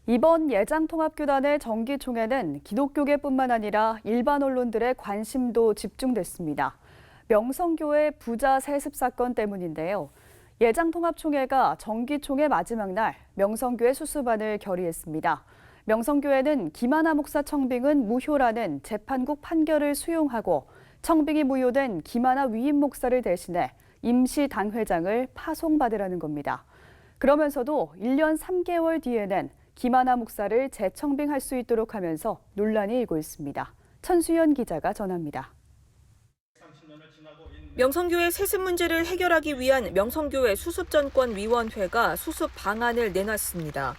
이번 예장통합교단의 정기총회는 기독교계뿐만 아니라 일반 언론들의 관심도 집중됐습니다. 명성교회 부자 세습 사건 때문인데요. 예장통합총회가 정기총회 마지막 날 명성교회 수습안을 결의했습니다. 명성교회는 김하나 목사 청빙은 무효라는 재판국 판결을 수용하고 청빙이 무효된 김하나 위임 목사를 대신해 임시 당회장을 파송받으라는 겁니다. 그러면서도 1년 3개월 뒤에는 김하나 목사를 재청빙할 수 있도록 하면서 논란이 일고 있습니다. 천수연 기자가 전합니다. 명성교회 세습 문제를 해결하기 위한 명성교회 수습전권위원회가 수습 방안을 내놨습니다.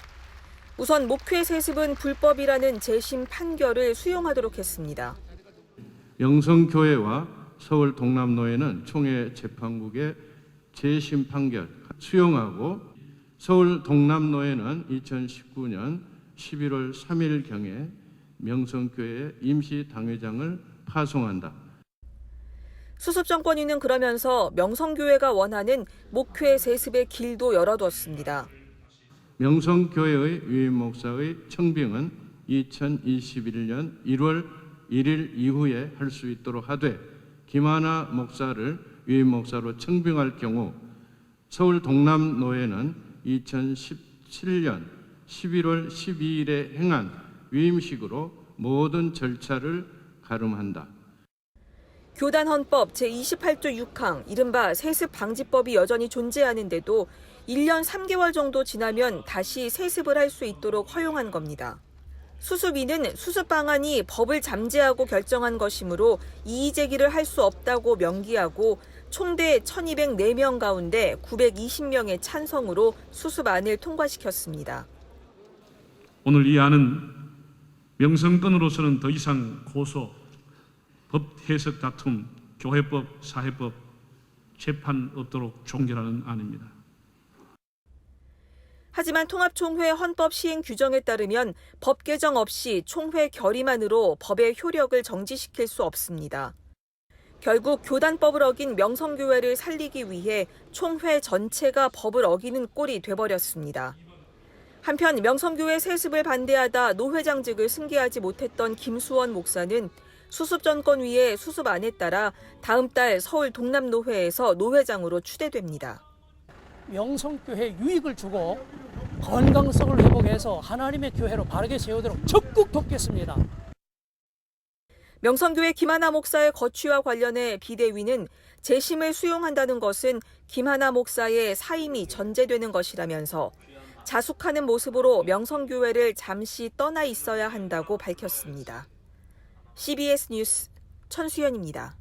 우선 목회 세습은 불법이라는 재심 판결을 수용하도록 했습니다. 명성교회와 서울 동남노회는 총회 재판국의 재심 판결 수용하고 서울 동남노회는 2019년 11월 3일경에 명성교회 임시 당회장을 파송한다. 수습정권위는 그러면서 명성교회가 원하는 목회 세습의 길도 열어뒀습니다. 명성교회의 위임 목사의 청빙은 2021년 1월 1일 이후에 할 수 있도록 하되 김하나 목사를 위임 목사로 청빙할 경우 서울 동남노회는 2017년 11월 12일에 행한 위임식으로 모든 절차를 가름한다. 교단 헌법 제28조 6항 이른바 세습방지법이 여전히 존재하는데도 1년 3개월 정도 지나면 다시 세습을 할 수 있도록 허용한 겁니다. 수습위는 수습 방안이 법을 잠재하고 결정한 것이므로 이의 제기를 할 수 없다고 명기하고 총대 1,204명 가운데 920명의 찬성으로 수습안을 통과시켰습니다. 오늘 이 안은 명성건으로서는 더 이상 고소, 법 해석 다툼, 교회법, 사회법, 재판 없도록 종결하는 안입니다. 하지만 통합총회 헌법 시행 규정에 따르면 법 개정 없이 총회 결의만으로 법의 효력을 정지시킬 수 없습니다. 결국 교단법을 어긴 명성교회를 살리기 위해 총회 전체가 법을 어기는 꼴이 돼버렸습니다. 한편 명성교회 세습을 반대하다 노회장직을 승계하지 못했던 김수원 목사는 수습전권위의 수습안에 따라 다음 달 서울 동남노회에서 노회장으로 추대됩니다. 명성교회 유익을 주고 건강성을 회복해서 하나님의 교회로 바르게 세우도록 적극 돕겠습니다. 명성교회 김하나 목사의 거취와 관련해 비대위는 재심을 수용한다는 것은 김하나 목사의 사임이 전제되는 것이라면서 자숙하는 모습으로 명성교회를 잠시 떠나 있어야 한다고 밝혔습니다. CBS 뉴스 천수연입니다.